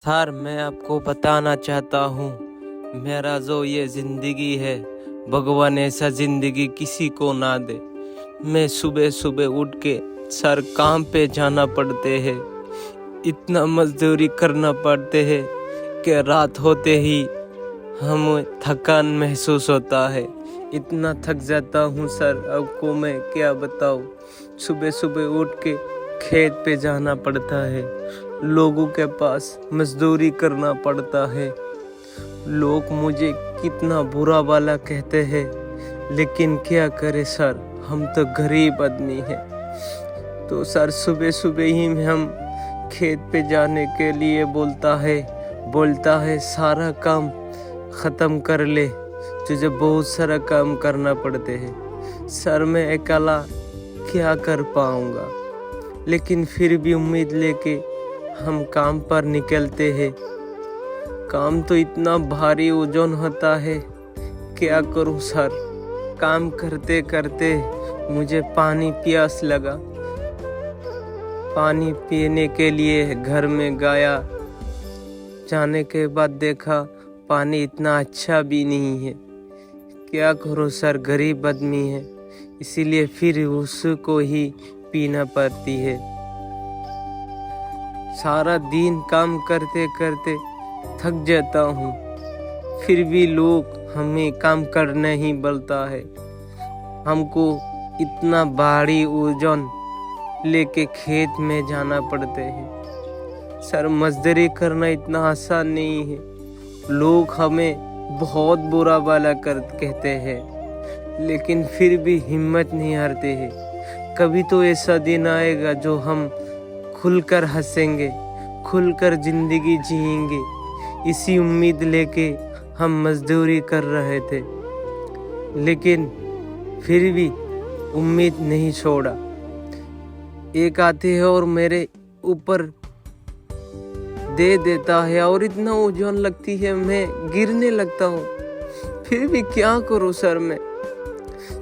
Sir, मैं आपको बताना चाहता हूँ, मेरा जो ये ज़िंदगी है, भगवान ऐसा ज़िंदगी किसी को ना दे। मैं सुबह सुबह उठ के सर काम पे जाना पड़ते है, इतना मजदूरी करना पड़ते है कि रात होते ही हमें थकान महसूस होता है। इतना थक जाता हूँ सर, आपको मैं क्या बताऊँ। सुबह सुबह उठ के खेत पे जाना पड़ता है, लोगों के पास मजदूरी करना पड़ता है। लोग मुझे कितना बुरा वाला कहते हैं, लेकिन क्या करे सर, हम तो गरीब आदमी हैं। तो सर सुबह सुबह ही हम खेत पे जाने के लिए बोलता है सारा काम ख़त्म कर ले, तुझे बहुत सारा काम करना पड़ते हैं। सर मैं अकेला क्या कर पाऊँगा, लेकिन फिर भी उम्मीद लेके हम काम पर निकलते हैं। काम तो इतना भारी वजन होता है, क्या करूं सर। काम करते करते मुझे पानी प्यास लगा, पानी पीने के लिए घर में गया। जाने के बाद देखा पानी इतना अच्छा भी नहीं है। क्या करूं सर, गरीब आदमी है, इसीलिए फिर उसको ही पीना पड़ती है। सारा दिन काम करते करते थक जाता हूँ, फिर भी लोग हमें काम करना ही बोलता है। हमको इतना भारी वजन लेके खेत में जाना पड़ते है। सर मजदूरी करना इतना आसान नहीं है, लोग हमें बहुत बुरा भला कहते हैं, लेकिन फिर भी हिम्मत नहीं हारते हैं। कभी तो ऐसा दिन आएगा जो हम खुलकर हंसेंगे, खुलकर जिंदगी जिएंगे। इसी उम्मीद लेके हम मजदूरी कर रहे थे, लेकिन फिर भी उम्मीद नहीं छोड़ा। एक आते है और मेरे ऊपर दे देता है और इतना वजन लगती है, मैं गिरने लगता हूँ। फिर भी क्या करूँ सर मैं।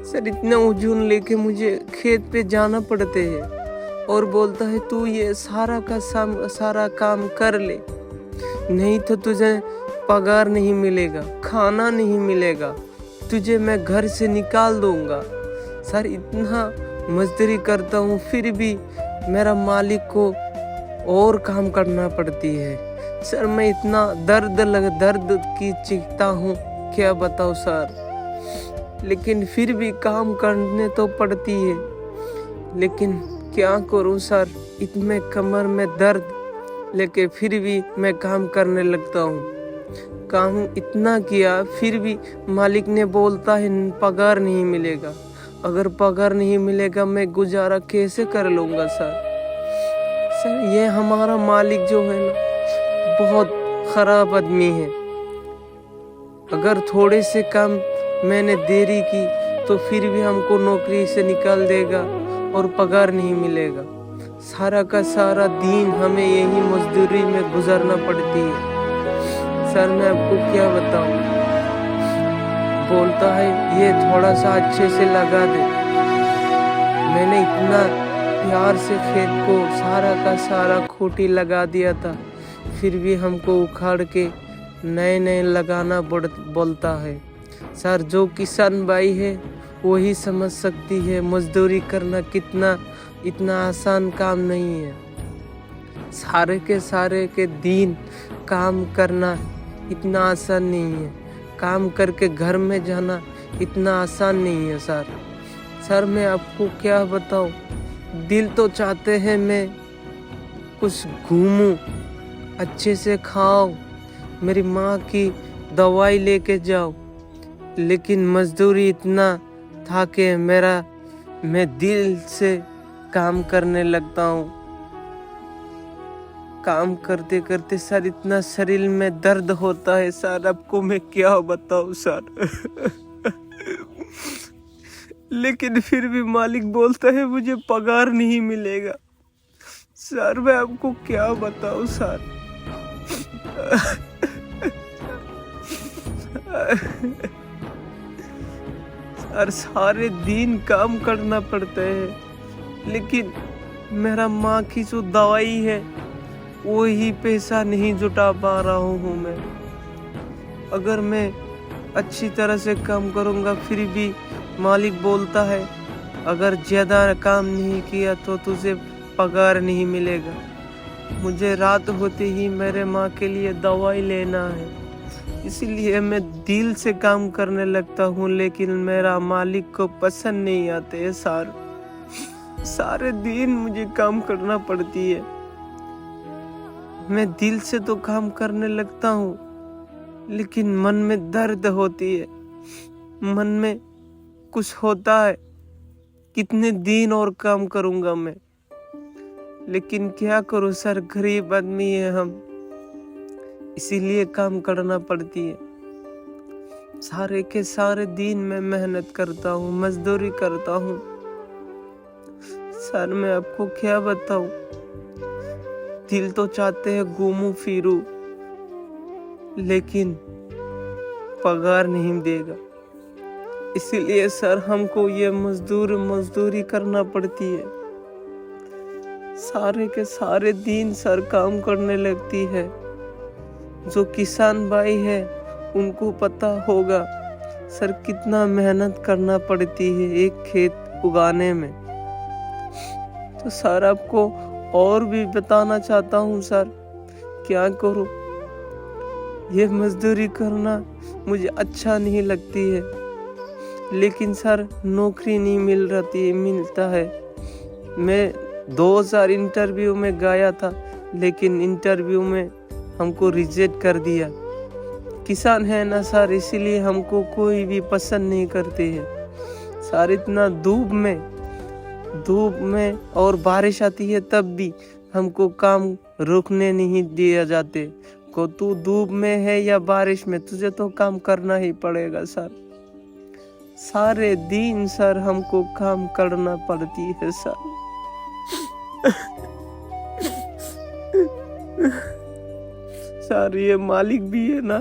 सर इतना वजन लेके मुझे खेत पे जाना पड़ते है और बोलता है तू ये सारा काम कर ले, नहीं तो तुझे पगार नहीं मिलेगा, खाना नहीं मिलेगा, तुझे मैं घर से निकाल दूंगा। सर इतना मजदूरी करता हूँ, फिर भी मेरा मालिक को और काम करना पड़ती है। सर मैं इतना दर्द की चीखता हूँ, क्या बताऊँ सर। लेकिन फिर भी काम करने तो पड़ती है, लेकिन क्या करूँ सर, इतने कमर में दर्द लेके फिर भी मैं काम करने लगता हूँ। काम इतना किया, फिर भी मालिक ने बोलता है पगार नहीं मिलेगा। अगर पगार नहीं मिलेगा मैं गुजारा कैसे कर लूँगा सर। सर ये हमारा मालिक जो है ना, बहुत ख़राब आदमी है। अगर थोड़े से काम मैंने देरी की तो फिर भी हमको नौकरी से निकाल देगा और पगार नहीं मिलेगा। सारा का सारा दिन हमें यही मजदूरी में गुजारना पड़ती है। सर मैं आपको क्या बताऊं। बोलता है ये थोड़ा सा अच्छे से लगा दे। मैंने इतना प्यार से खेत को सारा का सारा खूंटी लगा दिया था, फिर भी हमको उखाड़ के नए लगाना बोलता है। सर जो किसान भाई है वही समझ सकती है, मजदूरी करना इतना आसान काम नहीं है। सारे के दिन काम करना इतना आसान नहीं है, काम करके घर में जाना इतना आसान नहीं है सर मैं आपको क्या बताऊं। दिल तो चाहते हैं मैं कुछ घूमूं, अच्छे से खाओ, मेरी माँ की दवाई लेके जाओ, लेकिन मजदूरी इतना था कि मैं दिल से काम करने लगता हूँ। काम करते करते सर इतना शरीर में दर्द होता है सर, आपको मैं क्या बताऊँ सर। लेकिन फिर भी मालिक बोलता है मुझे पगार नहीं मिलेगा। सर मैं आपको क्या बताऊँ सर। सर सारे दिन काम करना पड़ता है, लेकिन मेरा माँ की जो दवाई है वही पैसा नहीं जुटा पा रहा हूँ मैं। अगर मैं अच्छी तरह से काम करूँगा फिर भी मालिक बोलता है अगर ज़्यादा काम नहीं किया तो तुझे पगार नहीं मिलेगा। मुझे रात होते ही मेरे माँ के लिए दवाई लेना है, इसीलिए मैं दिल से काम करने लगता हूँ, लेकिन मेरा मालिक को पसंद नहीं आते। सारे दिन मुझे काम करना पड़ती है। मैं दिल से तो काम करने लगता हूँ, लेकिन मन में दर्द होती है, मन में कुछ होता है कितने दिन और काम करूँगा मैं। लेकिन क्या करूँ सर, गरीब आदमी है हम, इसीलिए काम करना पड़ती है। सारे के सारे दिन मैं मेहनत करता हूँ, मजदूरी करता हूँ। सर मैं आपको क्या बताऊं, दिल तो चाहते हैं घूमूं फिरूं, लेकिन पगार नहीं देगा। इसीलिए सर हमको ये मजदूरी करना पड़ती है। सारे के सारे दिन सर काम करने लगती है। जो किसान भाई है उनको पता होगा सर कितना मेहनत करना पड़ती है एक खेत उगाने में। तो सर आपको और भी बताना चाहता हूँ सर, क्या करूँ, ये मजदूरी करना मुझे अच्छा नहीं लगती है, लेकिन सर नौकरी नहीं मिलता है। मैं 2000 इंटरव्यू में गया था, लेकिन इंटरव्यू में हमको रिजेक्ट कर दिया। किसान है ना सर, इसीलिए हमको कोई भी पसंद नहीं करते है सर। इतना धूप में और बारिश आती है तब भी हमको काम रुकने नहीं दिया जाते। को तू धूप में है या बारिश में, तुझे तो काम करना ही पड़ेगा सर। सारे दिन सर हमको काम करना पड़ती है सर। सर ये मालिक भी है ना,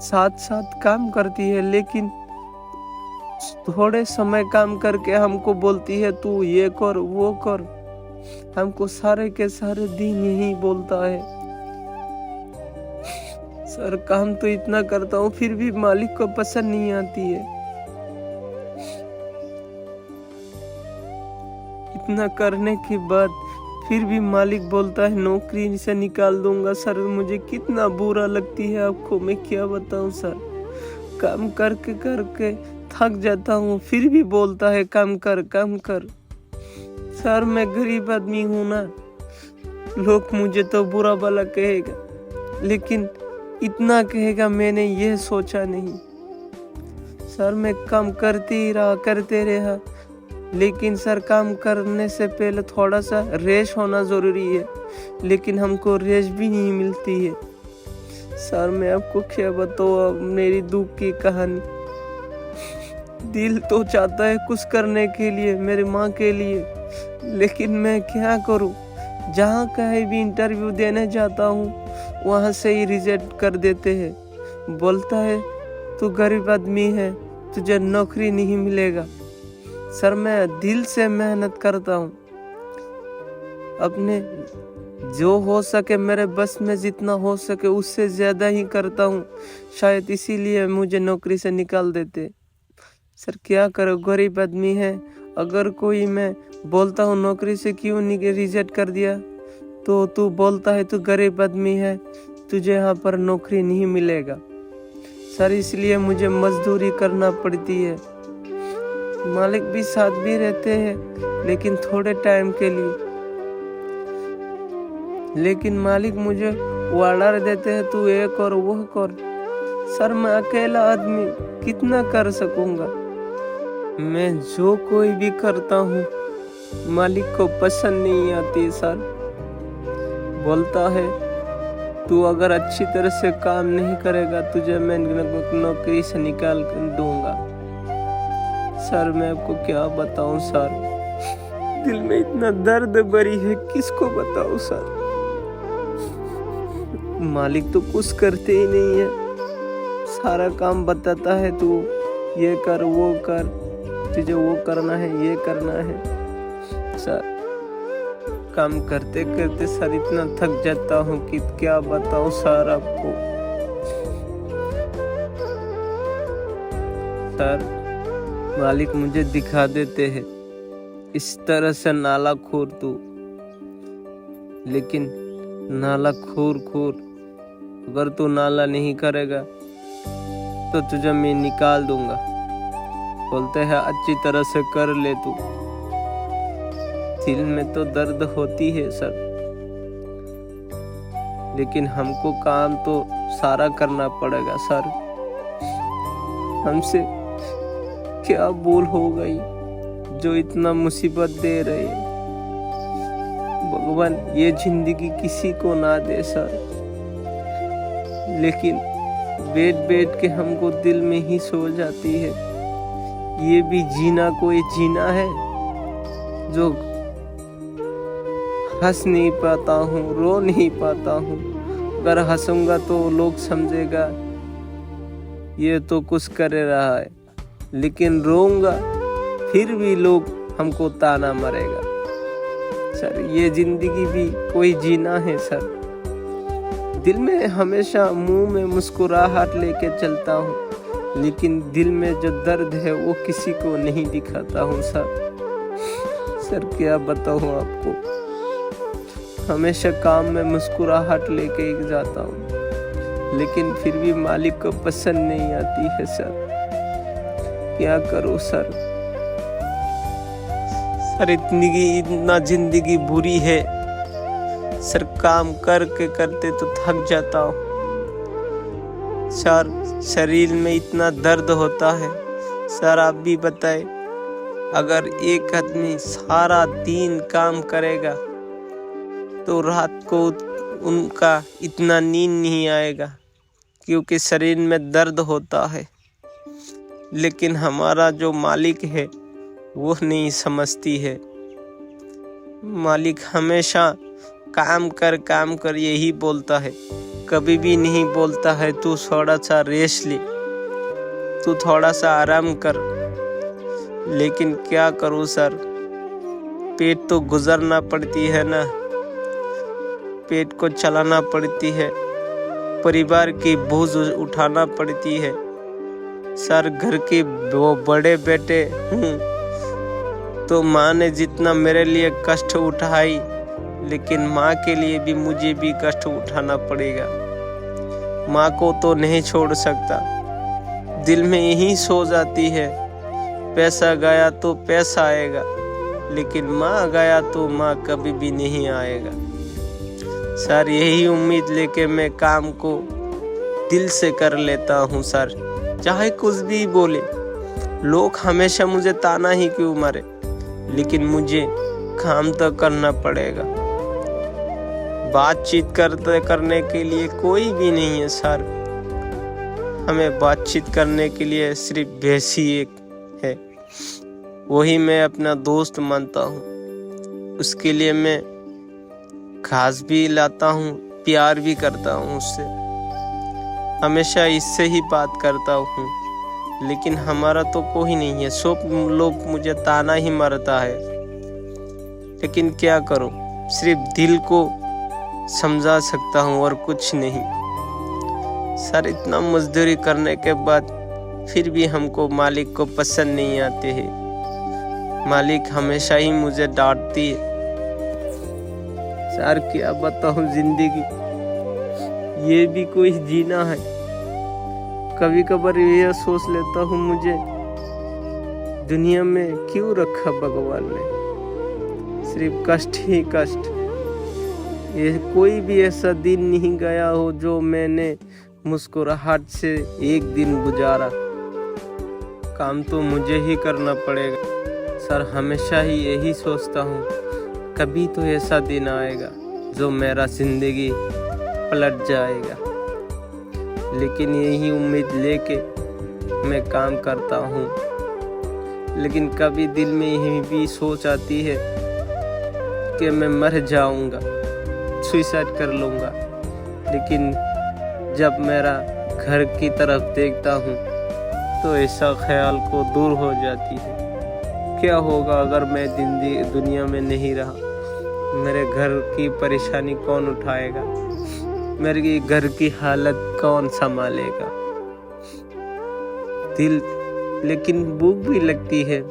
साथ साथ काम करती है, लेकिन थोड़े समय काम करके हमको बोलती है तू ये कर वो कर। हमको सारे के सारे दिन यही बोलता है। सर काम तो इतना करता हूँ फिर भी मालिक को पसंद नहीं आती है। इतना करने के बाद फिर भी मालिक बोलता है नौकरी से निकाल दूंगा। सर मुझे कितना बुरा लगती है, आपको मैं क्या बताऊं सर। काम करके थक जाता हूँ, फिर भी बोलता है काम कर। सर मैं गरीब आदमी हूँ ना, लोग मुझे तो बुरा भला कहेगा, लेकिन इतना कहेगा मैंने ये सोचा नहीं। सर मैं काम करते रहा, लेकिन सर काम करने से पहले थोड़ा सा रेस्ट होना ज़रूरी है, लेकिन हमको रेस्ट भी नहीं मिलती है। सर मैं आपको क्या बताऊँ अब मेरी दुख की कहानी। दिल तो चाहता है कुछ करने के लिए मेरी माँ के लिए, लेकिन मैं क्या करूँ। जहाँ कहीं भी इंटरव्यू देने जाता हूँ वहाँ से ही रिजेक्ट कर देते हैं। बोलता है तू गरीब आदमी है, तुझे नौकरी नहीं मिलेगा। सर मैं दिल से मेहनत करता हूँ, अपने जो हो सके मेरे बस में जितना हो सके उससे ज़्यादा ही करता हूँ। शायद इसीलिए मुझे नौकरी से निकाल देते। सर क्या करो, गरीब आदमी है। अगर कोई मैं बोलता हूँ नौकरी से क्यों नहीं रिजेक्ट कर दिया, तो तू बोलता है तू गरीब आदमी है, तुझे यहाँ पर नौकरी नहीं मिलेगा। सर इसलिए मुझे मजदूरी करना पड़ती है। मालिक भी साथ भी रहते हैं, लेकिन थोड़े टाइम के लिए। लेकिन मालिक मुझे ऑर्डर देते हैं तू ये कर वो कर। सर मैं अकेला आदमी कितना कर सकूंगा। मैं जो कोई भी करता हूँ मालिक को पसंद नहीं आती। सर बोलता है तू अगर अच्छी तरह से काम नहीं करेगा तुझे मैं नौकरी से निकाल दूंगा। सर मैं आपको क्या बताऊं सर, दिल में इतना दर्द भरी है, किसको बताऊं सर। मालिक तो कुछ करते ही नहीं है, सारा काम बताता है तू ये कर वो कर, तुझे वो करना है ये करना है। सर काम करते करते सर इतना थक जाता हूँ कि क्या बताऊँ सर आपको। सर मालिक मुझे दिखा देते हैं इस तरह से नाला खोर तू, लेकिन नाला खोर अगर तू नाला नहीं करेगा तो तुझे मैं निकाल दूंगा। बोलते हैं अच्छी तरह से कर ले तू। दिल में तो दर्द होती है सर, लेकिन हमको काम तो सारा करना पड़ेगा सर। हमसे क्या भूल हो गई जो इतना मुसीबत दे रहे हैं। भगवान ये जिंदगी किसी को ना दे सर, लेकिन बैठ के हमको दिल में ही सो जाती है। ये भी जीना कोई जीना है जो हंस नहीं पाता हूँ, रो नहीं पाता हूँ। अगर हंसूंगा तो लोग समझेगा ये तो कुछ कर रहा है, लेकिन रोऊंगा फिर भी लोग हमको ताना मारेगा। सर ये जिंदगी भी कोई जीना है सर। दिल में हमेशा मुंह में मुस्कुराहट लेके चलता हूँ, लेकिन दिल में जो दर्द है वो किसी को नहीं दिखाता हूँ सर क्या बताऊँ आपको। हमेशा काम में मुस्कुराहट लेके जाता हूँ, लेकिन फिर भी मालिक को पसंद नहीं आती है सर। क्या करूँ सर। सर इतना जिंदगी बुरी है सर। काम करके करते तो थक जाता हूँ सर। शरीर में इतना दर्द होता है सर। आप भी बताए, अगर एक आदमी सारा दिन काम करेगा तो रात को उनका इतना नींद नहीं आएगा, क्योंकि शरीर में दर्द होता है। लेकिन हमारा जो मालिक है वो नहीं समझती है। मालिक हमेशा काम कर यही बोलता है, कभी भी नहीं बोलता है तू थोड़ा सा रेस्ट ले, तू थोड़ा सा आराम कर। लेकिन क्या करूँ सर, पेट तो गुजरना पड़ती है ना, पेट को चलाना पड़ती है, परिवार की बोझ उठाना पड़ती है सर। घर के वो बड़े बेटे हूँ, तो माँ ने जितना मेरे लिए कष्ट उठाई, लेकिन माँ के लिए भी मुझे भी कष्ट उठाना पड़ेगा। माँ को तो नहीं छोड़ सकता। दिल में यही सो जाती है, पैसा गया तो पैसा आएगा, लेकिन माँ गया तो माँ कभी भी नहीं आएगा सर। यही उम्मीद लेके मैं काम को दिल से कर लेता हूँ सर। चाहे कुछ भी बोले लोग, हमेशा मुझे ताना ही क्यों मारे, लेकिन मुझे काम तो करना पड़ेगा। बातचीत करने के लिए कोई भी नहीं है सर। हमें बातचीत करने के लिए सिर्फ भैंस ही एक है, वही मैं अपना दोस्त मानता हूँ। उसके लिए मैं घास भी लाता हूँ, प्यार भी करता हूँ उससे, हमेशा इससे ही बात करता हूँ। लेकिन हमारा तो कोई नहीं है, सब लोग मुझे ताना ही मारता है। लेकिन क्या करूँ, सिर्फ दिल को समझा सकता हूँ और कुछ नहीं सर। इतना मजदूरी करने के बाद फिर भी हमको मालिक को पसंद नहीं आते हैं। मालिक हमेशा ही मुझे डांटती है सर। क्या बताऊँ, जिंदगी ये भी कोई जीना है। कभी कभार ये सोच लेता हूँ, मुझे दुनिया में क्यों रखा भगवान ने, सिर्फ कष्ट ही कष्ट। ये कोई भी ऐसा दिन नहीं गया हो जो मैंने मुस्कुराहट से एक दिन गुजारा। काम तो मुझे ही करना पड़ेगा सर। हमेशा ही यही सोचता हूँ, कभी तो ऐसा दिन आएगा जो मेरा जिंदगी पलट जाएगा। लेकिन यही उम्मीद लेके मैं काम करता हूँ, लेकिन कभी दिल में यही भी सोच आती है कि मैं मर जाऊंगा, सुसाइड कर लूँगा। लेकिन जब मेरा घर की तरफ देखता हूँ तो ऐसा ख्याल को दूर हो जाती है। क्या होगा अगर मैं दुनिया में नहीं रहा, मेरे घर की परेशानी कौन उठाएगा, मेरे घर की हालत कौन संभालेगा। दिल लेकिन भूख भी लगती है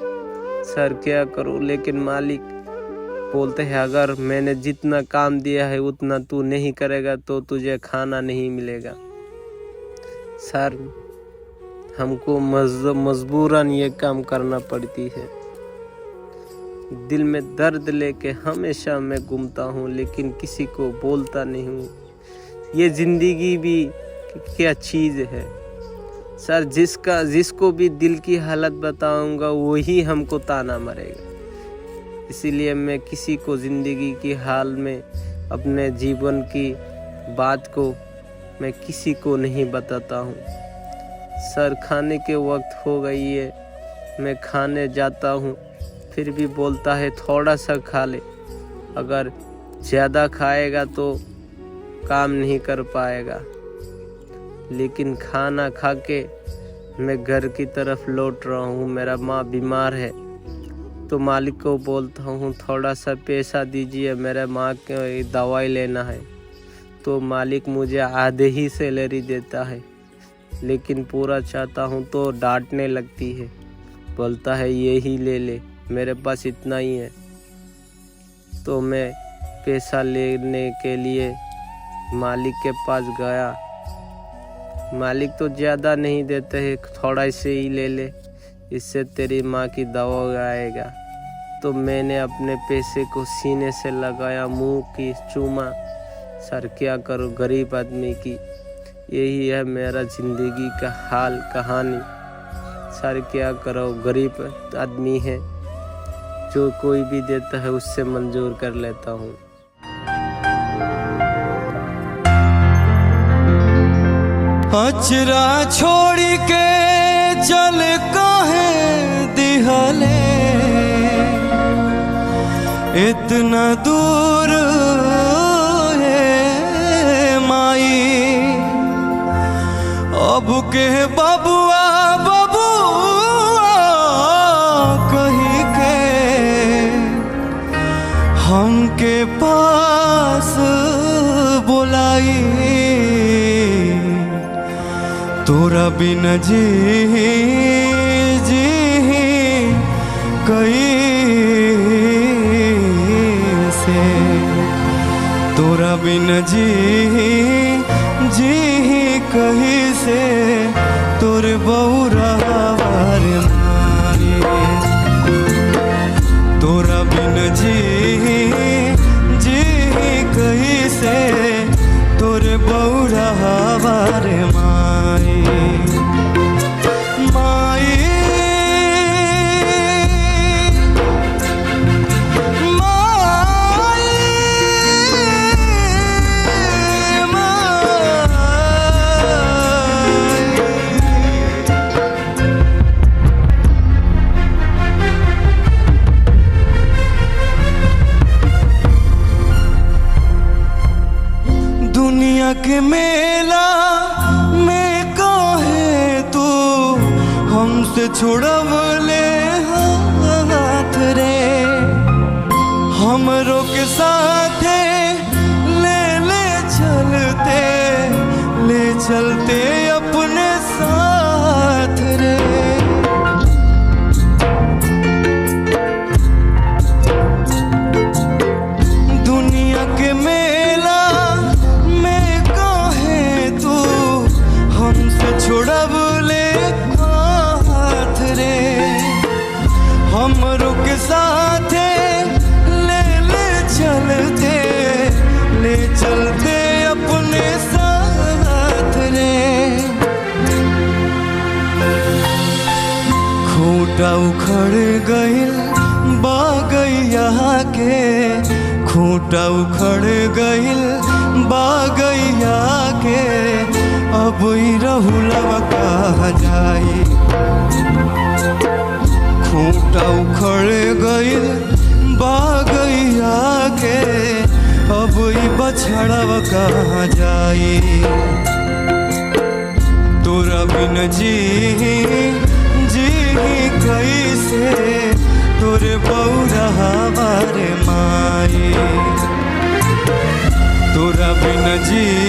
सर, क्या करूं। लेकिन मालिक बोलते हैं अगर मैंने जितना काम दिया है उतना तू नहीं करेगा तो तुझे खाना नहीं मिलेगा। सर हमको मजबूरन ये काम करना पड़ती है। दिल में दर्द लेके हमेशा मैं घूमता हूँ, लेकिन किसी को बोलता नहीं हूँ। ये जिंदगी भी क्या चीज़ है सर, जिसको भी दिल की हालत बताऊंगा वही हमको ताना मारेगा। इसीलिए मैं किसी को ज़िंदगी की हाल में अपने जीवन की बात को मैं किसी को नहीं बताता हूँ। सर खाने के वक्त हो गई है, मैं खाने जाता हूँ, फिर भी बोलता है थोड़ा सा खा ले, अगर ज़्यादा खाएगा तो काम नहीं कर पाएगा। लेकिन खाना खा के मैं घर की तरफ लौट रहा हूँ। मेरा माँ बीमार है तो मालिक को बोलता हूँ थोड़ा सा पैसा दीजिए, मेरे माँ के दवाई लेना है। तो मालिक मुझे आधे ही सैलरी देता है, लेकिन पूरा चाहता हूँ तो डांटने लगती है, बोलता है ये ही ले ले, मेरे पास इतना ही है। तो मैं पैसा लेने के लिए मालिक के पास गया। मालिक तो ज़्यादा नहीं देते हैं, थोड़ा से ही ले ले, इससे तेरी माँ की दवा आएगा। तो मैंने अपने पैसे को सीने से लगाया, मुंह की चूमा। सर क्या करूं, गरीब आदमी की यही है मेरा ज़िंदगी का हाल कहानी। सर क्या करो, गरीब आदमी है, जो कोई भी देता है उससे मंजूर कर लेता हूँ। अचरा छोड़ी के चल काहे दिहले, इतना दूर है माई। अब के बबुआ बबुआ कही के हमके पास बुलाई। तोरा बिन जी कैसे, तोरा बिन जी कैसे, तोरे बौरा रे मारी। तोरा बिन जी कैसे, तोरे बौरा रे माई। दुनिया के मेला में काहे तू हमसे छोड़वले हाथ रे। हमरों के साथे ले चलते अपने साथ रे। दुनिया के मेला में काहे तू हमसे छोड़वले हाथ रे। हमरों के साथे ले चलते अपने साथ रे। खूंटा उखड़ गइल बागैया के, खूंटा उखड़ गइल बागैया के, अब ई रहुलवा कहाँ जाई। खूंटा उखड़ गइल बागैया के, अब ई बछड़वा कहाँ जाई। तोरा बिन जी कैसे, तोरे बौरा रे माई। जी